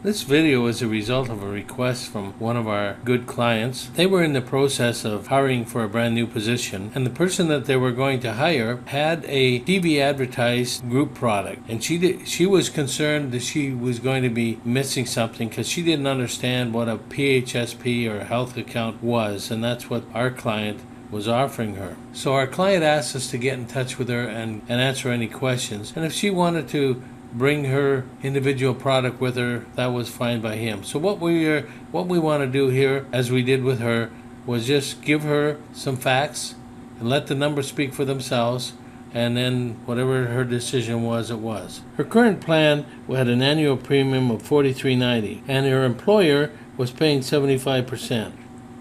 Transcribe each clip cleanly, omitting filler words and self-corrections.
This video is a result of a request from one of our good clients. They were in the process of hiring for a brand new position, and the person that they were going to hire had a TV advertised group product, and she was concerned that she was going to be missing something because she didn't understand what a PHSP or a health account was, and that's what our client was offering her. So our client asked us to get in touch with her and answer any questions, and if she wanted to bring her individual product with her, that was fine by him. So what we want to do here, as we did with her, was just give her some facts and let the numbers speak for themselves, and then whatever her decision was, it was. Her current plan had an annual premium of $43.90, and her employer was paying 75%.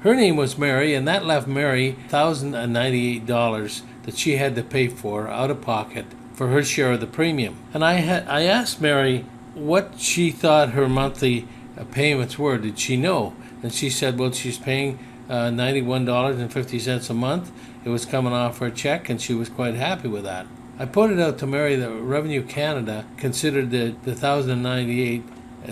Her name was Mary, and that left Mary $1,098 that she had to pay for out of pocket for her share of the premium. And I asked Mary what she thought her monthly payments were. Did she know? And she said, well, she's paying $91.50 a month. It was coming off her check, and she was quite happy with that. I pointed out to Mary that Revenue Canada considered the $1,098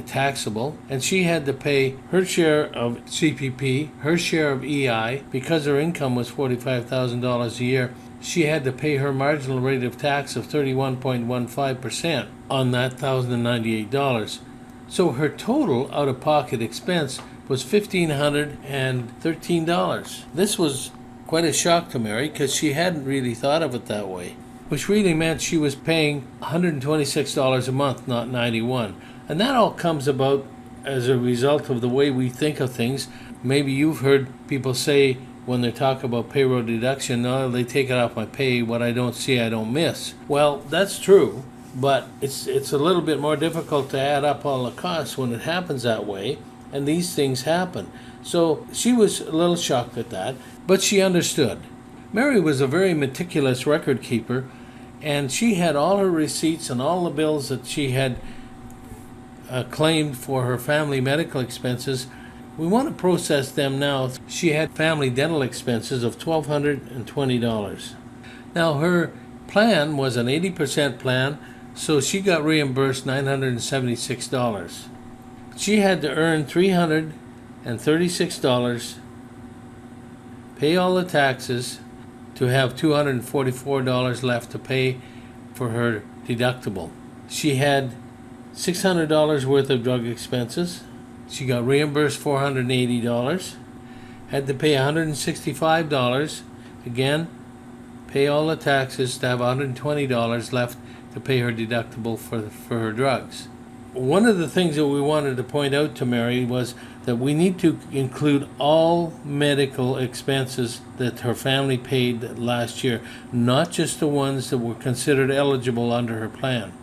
taxable, and she had to pay her share of CPP, her share of EI. Because her income was $45,000 a year, she had to pay her marginal rate of tax of 31.15% on that $1,098. So her total out-of-pocket expense was $1,513. This was quite a shock to Mary because she hadn't really thought of it that way, which really meant she was paying $126 a month, not $91. And that all comes about as a result of the way we think of things. Maybe you've heard people say, when they talk about payroll deduction, no, they take it off my pay. What I don't see, I don't miss. Well, that's true, but it's a little bit more difficult to add up all the costs when it happens that way, and these things happen. So she was a little shocked at that, but she understood. Mary was a very meticulous record keeper, and she had all her receipts and all the bills that she had claimed for her family medical expenses. We want to process them now. She had family dental expenses of $1,220. Now her plan was an 80% plan, so she got reimbursed $976. She had to earn $336, pay all the taxes, to have $244 left to pay for her deductible. She had $600 worth of drug expenses. She got reimbursed $480, had to pay $165, again, pay all the taxes to have $120 left to pay her deductible for her drugs. One of the things that we wanted to point out to Mary was that we need to include all medical expenses that her family paid last year, not just the ones that were considered eligible under her plan.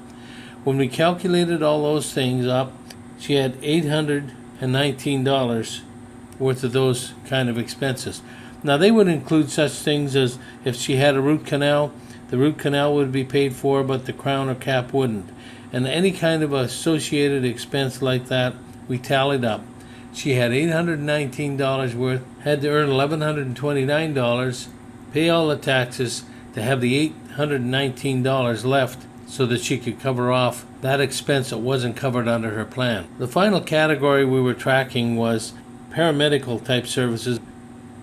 When we calculated all those things up, she had $819 worth of those kind of expenses. Now they would include such things as if she had a root canal, the root canal would be paid for, but the crown or cap wouldn't. And any kind of associated expense like that, we tallied up. She had $819 worth, had to earn $1,129, pay all the taxes to have the $819 left, so that she could cover off that expense that wasn't covered under her plan. The final category we were tracking was paramedical type services.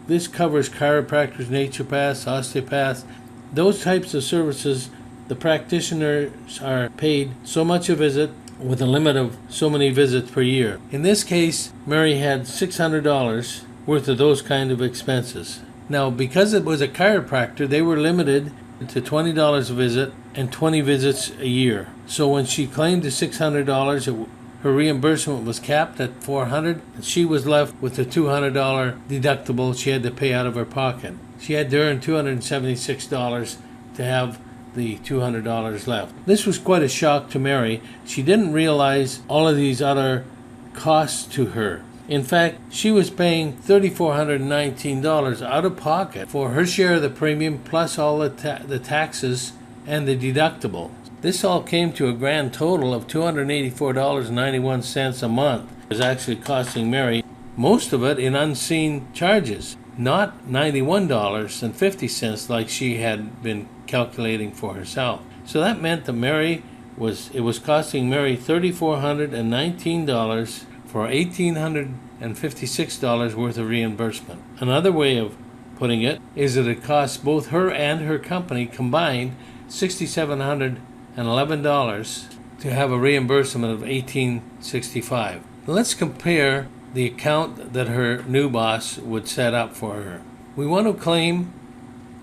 This covers chiropractors, naturopaths, osteopaths. Those types of services, the practitioners are paid so much a visit with a limit of so many visits per year. In this case, Mary had $600 worth of those kind of expenses. Now, because it was a chiropractor, they were limited to $20 a visit and 20 visits a year. So when she claimed the $600, her reimbursement was capped at $400, and she was left with a $200 deductible she had to pay out of her pocket. She had to earn $276 to have the $200 left. This was quite a shock to Mary. She didn't realize all of these other costs to her. In fact, she was paying $3,419 out of pocket for her share of the premium, plus all the taxes and the deductible. This all came to a grand total of $284.91 a month. It was actually costing Mary, most of it in unseen charges, not $91.50 like she had been calculating for herself. So that meant that Mary it was costing Mary $3,419 for $1,856 worth of reimbursement. Another way of putting it is that it costs both her and her company combined $6,711 to have a reimbursement of $1,865. Let's compare the account that her new boss would set up for her. We want to claim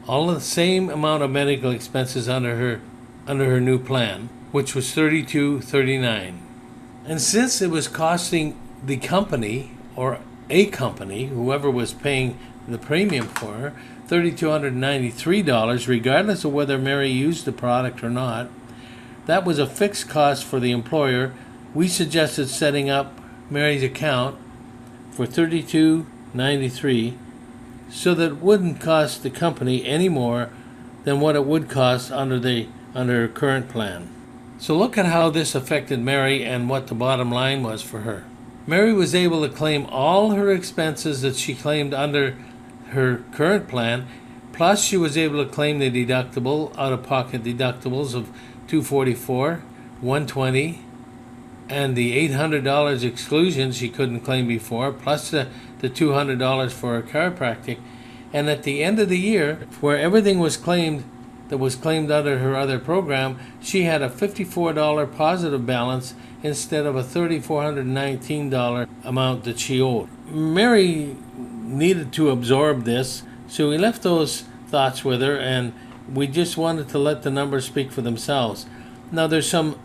all of the same amount of medical expenses under her new plan, which was $32.39. And since it was costing the company, or a company, whoever was paying the premium for her, $3,293, regardless of whether Mary used the product or not, that was a fixed cost for the employer. We suggested setting up Mary's account for $32.93 so that it wouldn't cost the company any more than what it would cost under her current plan. So look at how this affected Mary and what the bottom line was for her. Mary was able to claim all her expenses that she claimed under her current plan, plus she was able to claim the deductible, out-of-pocket deductibles of $244, $120, and the $800 exclusion she couldn't claim before, plus the $200 for her chiropractic. And at the end of the year, where everything was claimed that was claimed under her other program, she had a $54 positive balance instead of a $3,419 amount that she owed. Mary needed to absorb this, so we left those thoughts with her, and we just wanted to let the numbers speak for themselves. Now, there's some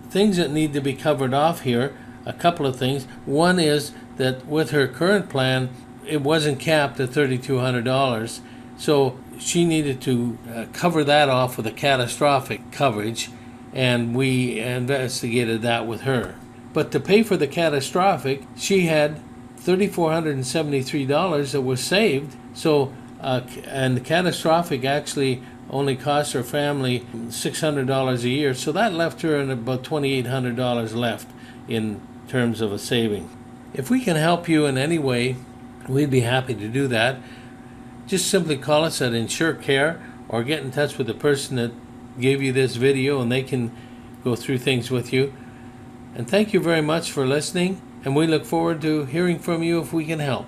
things that need to be covered off here, a couple of things. One is that with her current plan, it wasn't capped at $3,200, so she needed to cover that off with a catastrophic coverage, and we investigated that with her. But to pay for the catastrophic, she had $3,473 that was saved. So, and the catastrophic actually only cost her family $600 a year. So that left her in about $2,800 left in terms of a saving. If we can help you in any way, we'd be happy to do that. Just simply call us at EnsureCare or get in touch with the person that gave you this video, and they can go through things with you. And thank you very much for listening, and we look forward to hearing from you if we can help.